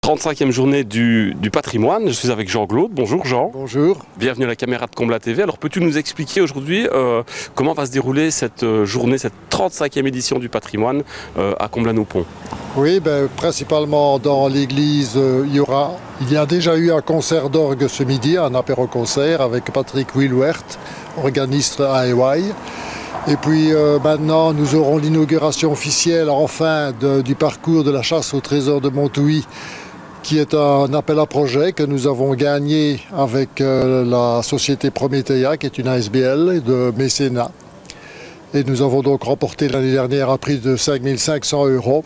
35e journée du patrimoine. Je suis avec Jean-Claude. Bonjour Jean. Bonjour. Bienvenue à la caméra de Combla TV. Alors peux-tu nous expliquer aujourd'hui comment va se dérouler cette journée, cette 35e édition du patrimoine à Comblain-au-Pont? Oui, principalement dans l'église, il y a déjà eu un concert d'orgue ce midi, un apéro-concert avec Patrick Wilwert, organiste à EY. Et puis maintenant, nous aurons l'inauguration officielle enfin du parcours de la chasse au trésor de Montouilly, qui est un appel à projet que nous avons gagné avec la société Prométhea, qui est une ASBL de mécénat. Et nous avons donc remporté l'année dernière un prix de 5 500 €,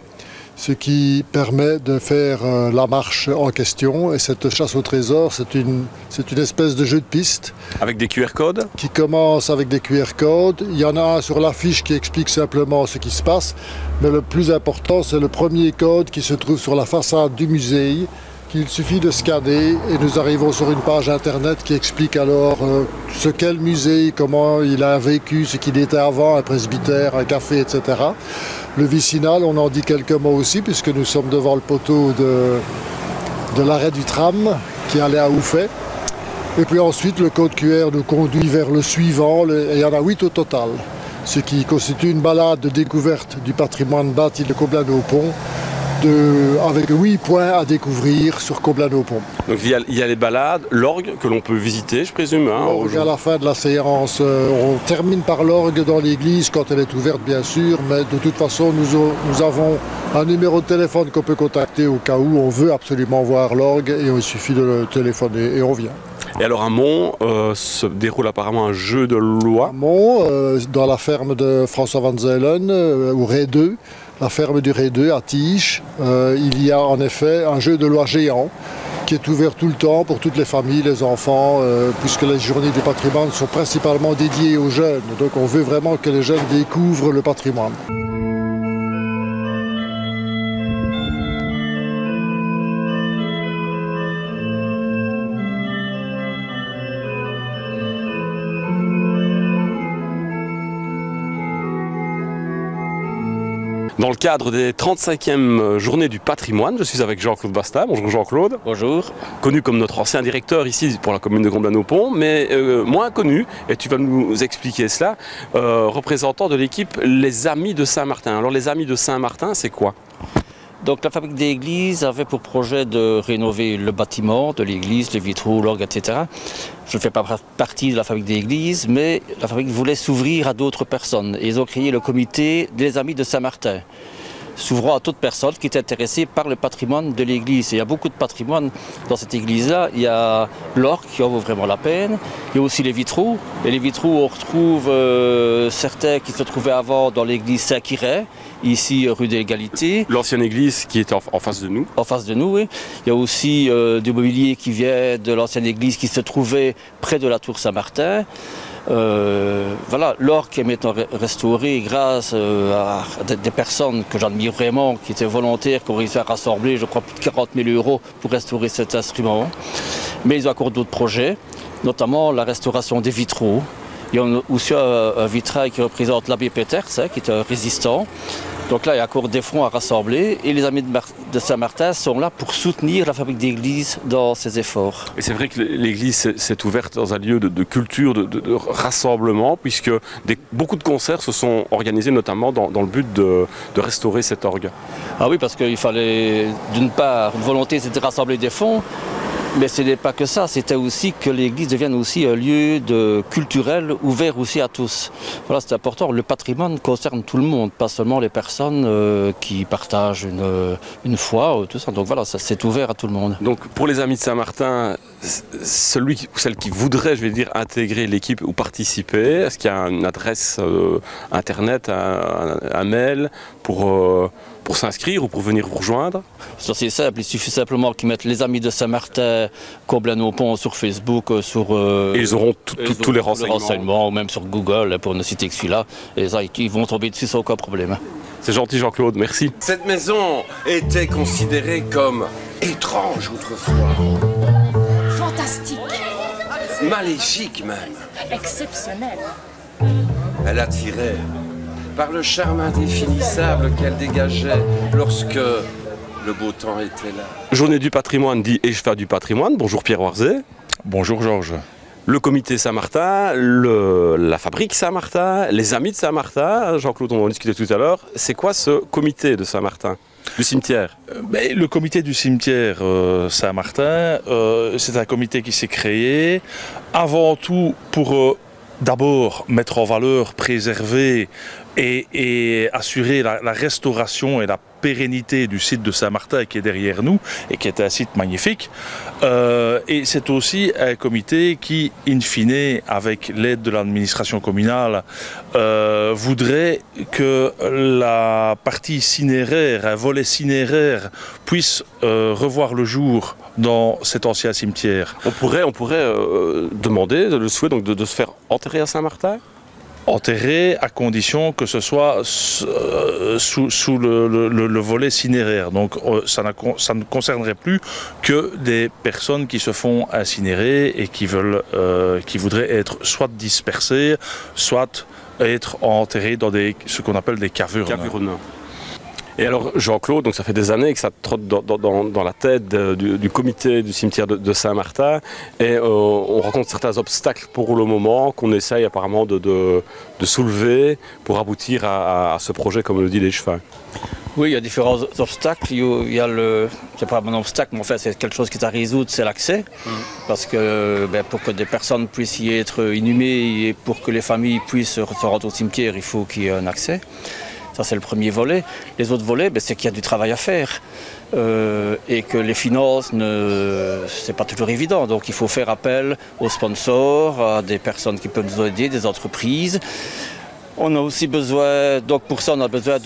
ce qui permet de faire la marche en question. Et cette chasse au trésor, c'est une espèce de jeu de piste. Avec des QR codes? Qui commence avec des QR codes. Il y en a un sur l'affiche qui explique simplement ce qui se passe. Mais le plus important, c'est le premier code qui se trouve sur la façade du musée, qu'il suffit de scanner et nous arrivons sur une page internet qui explique alors ce qu'est le musée, comment il a vécu, ce qu'il était avant, un presbytère, un café, etc. Le vicinal, on en dit quelques mots aussi, puisque nous sommes devant le poteau de l'arrêt du tram qui allait à Ouffet. Et puis ensuite, le code QR nous conduit vers le suivant, et il y en a 8 au total, ce qui constitue une balade de découverte du patrimoine bâti de Comblain-au-Pont, avec 8 points à découvrir sur Comblain-au-Pont. Donc il y a les balades, l'orgue que l'on peut visiter, je présume. L'orgue à la fin de la séance, on termine par l'orgue dans l'église quand elle est ouverte bien sûr, mais de toute façon nous avons un numéro de téléphone qu'on peut contacter au cas où on veut absolument voir l'orgue et il suffit de le téléphoner et on vient. Et alors à Mont se déroule apparemment un jeu de loi. À Mont, dans la ferme de François Van Zelen, au Ré 2, la ferme du Ré 2 à Tiche, il y a en effet un jeu de loi géant qui est ouvert tout le temps pour toutes les familles, les enfants, puisque les journées du patrimoine sont principalement dédiées aux jeunes. Donc on veut vraiment que les jeunes découvrent le patrimoine. Dans le cadre des 35e journées du patrimoine, je suis avec Jean-Claude Basta. Bonjour Jean-Claude. Bonjour. Connu comme notre ancien directeur ici pour la commune de Comblain-au-Pont, mais moins connu, et tu vas nous expliquer cela, représentant de l'équipe Les Amis de Saint-Martin. Alors les Amis de Saint-Martin, c'est quoi? Donc la fabrique des églises avait pour projet de rénover le bâtiment de l'église, les vitraux, l'orgue, etc. Je ne fais pas partie de la fabrique des églises, mais la fabrique voulait s'ouvrir à d'autres personnes. Et ils ont créé le comité des Amis de Saint-Martin, s'ouvrant à toute personne qui est intéressée par le patrimoine de l'église. Et il y a beaucoup de patrimoine dans cette église-là. Il y a l'orgue qui en vaut vraiment la peine. Il y a aussi les vitraux. Et les vitraux, on retrouve certains qui se trouvaient avant dans l'église Saint-Quiret, ici rue de l'Égalité. L'ancienne église qui était en face de nous. En face de nous, oui. Il y a aussi du mobilier qui vient de l'ancienne église qui se trouvait près de la tour Saint-Martin. Voilà, l'orgue est maintenant restauré grâce à des personnes que j'admire vraiment, qui étaient volontaires, qui ont réussi à rassembler, je crois, plus de 40 000 € pour restaurer cet instrument. Mais ils ont encore d'autres projets, notamment la restauration des vitraux. Il y a aussi un vitrail qui représente l'abbé Peters, qui est un résistant. Donc là, il y a encore des fonds à rassembler et les Amis de Saint-Martin sont là pour soutenir la fabrique d'église dans ses efforts. Et c'est vrai que l'église s'est ouverte dans un lieu de culture, de rassemblement, puisque beaucoup de concerts se sont organisés notamment dans le but de restaurer cet orgue. Ah oui, parce qu'il fallait, d'une part, une volonté, c'était de rassembler des fonds. Mais ce n'est pas que ça, c'était aussi que l'église devienne aussi un lieu culturel ouvert aussi à tous. Voilà, c'est important. Le patrimoine concerne tout le monde, pas seulement les personnes qui partagent une foi, tout ça. Donc voilà, c'est ouvert à tout le monde. Donc pour les Amis de Saint-Martin, celui ou celle qui voudrait, je vais dire, intégrer l'équipe ou participer, est-ce qu'il y a une adresse internet, un mail pour s'inscrire ou pour venir vous rejoindre? C'est simple, il suffit simplement qu'ils mettent les Amis de Saint-Martin, Comblain-au-Pont sur Facebook, et ils auront tous les renseignements. Ou même sur Google, pour ne citer que celui-là. Et ça, ils vont tomber dessus sans aucun problème. C'est gentil Jean-Claude, merci. Cette maison était considérée comme étrange autrefois. Fantastique. Maléfique même. Exceptionnel. Elle attirait par le charme indéfinissable qu'elle dégageait lorsque le beau temps était là. Journée du patrimoine dit Échefa du patrimoine. Bonjour Pierre Warzé. Bonjour Georges. Le comité Saint-Martin, la fabrique Saint-Martin, les amis de Saint-Martin, Jean-Claude, on en discutait tout à l'heure. C'est quoi ce comité de Saint-Martin, du cimetière? Le comité du cimetière Saint-Martin, c'est un comité qui s'est créé avant tout pour d'abord mettre en valeur, préserver et assurer la restauration et la pérennité du site de Saint-Martin qui est derrière nous et qui est un site magnifique. Et c'est aussi un comité qui, in fine, avec l'aide de l'administration communale, voudrait que la partie cinéraire, un volet cinéraire, puisse revoir le jour dans cet ancien cimetière. On pourrait demander le souhait donc, de se faire enterrer à Saint-Martin? Enterré à condition que ce soit sous le volet cinéraire. Donc ça ne concernerait plus que des personnes qui se font incinérer et qui voudraient être soit dispersées, soit être enterrées dans ce qu'on appelle des cavurnes. Et alors Jean-Claude, donc ça fait des années que ça trotte dans la tête du comité du cimetière de Saint-Martin et on rencontre certains obstacles pour le moment qu'on essaye apparemment de soulever pour aboutir à ce projet comme le dit l'Échefa. Oui, il y a différents obstacles. Il y a c'est pas un obstacle, mais en fait c'est quelque chose qui est à résoudre, c'est l'accès. Parce que pour que des personnes puissent y être inhumées et pour que les familles puissent se rendre au cimetière, il faut qu'il y ait un accès. Ça, c'est le premier volet. Les autres volets, c'est qu'il y a du travail à faire. Et que les finances, c'est pas toujours évident. Donc, il faut faire appel aux sponsors, à des personnes qui peuvent nous aider, des entreprises. On a aussi besoin, donc pour ça, on a besoin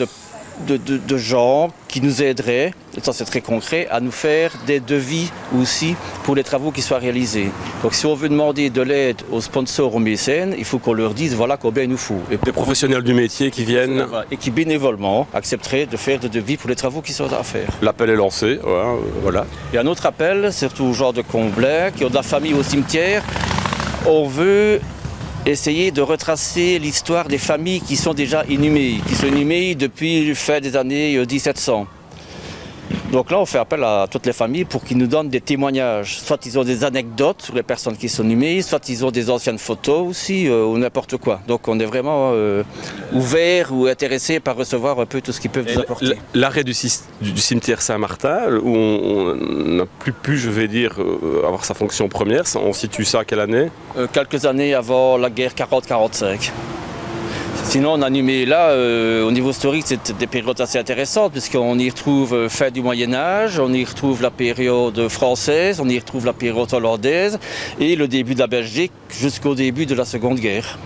de gens qui nous aideraient, et ça c'est très concret, à nous faire des devis aussi pour les travaux qui soient réalisés. Donc si on veut demander de l'aide aux sponsors, aux mécènes, il faut qu'on leur dise voilà combien il nous faut. Et des professionnels du métier qui viennent et qui bénévolement accepteraient de faire des devis pour les travaux qui sont à faire. L'appel est lancé, voilà. Et un autre appel, surtout aux gens de Comblain, qui ont de la famille au cimetière, on veut essayer de retracer l'histoire des familles qui sont déjà inhumées, qui sont inhumées depuis la fin des années 1700. Donc là, on fait appel à toutes les familles pour qu'ils nous donnent des témoignages. Soit ils ont des anecdotes sur les personnes qui sont inhumées, soit ils ont des anciennes photos aussi, ou n'importe quoi. Donc on est vraiment ouvert ou intéressé par recevoir un peu tout ce qu'ils peuvent nous apporter. L'arrêt du cimetière Saint-Martin, où on n'a plus pu, je vais dire, avoir sa fonction première, on situe ça à quelle année? Quelques années avant la guerre 40-45. Sinon, on a inhumé là, au niveau historique, c'est des périodes assez intéressantes, puisqu'on y retrouve fin du Moyen-Âge, on y retrouve la période française, on y retrouve la période hollandaise et le début de la Belgique jusqu'au début de la Seconde Guerre.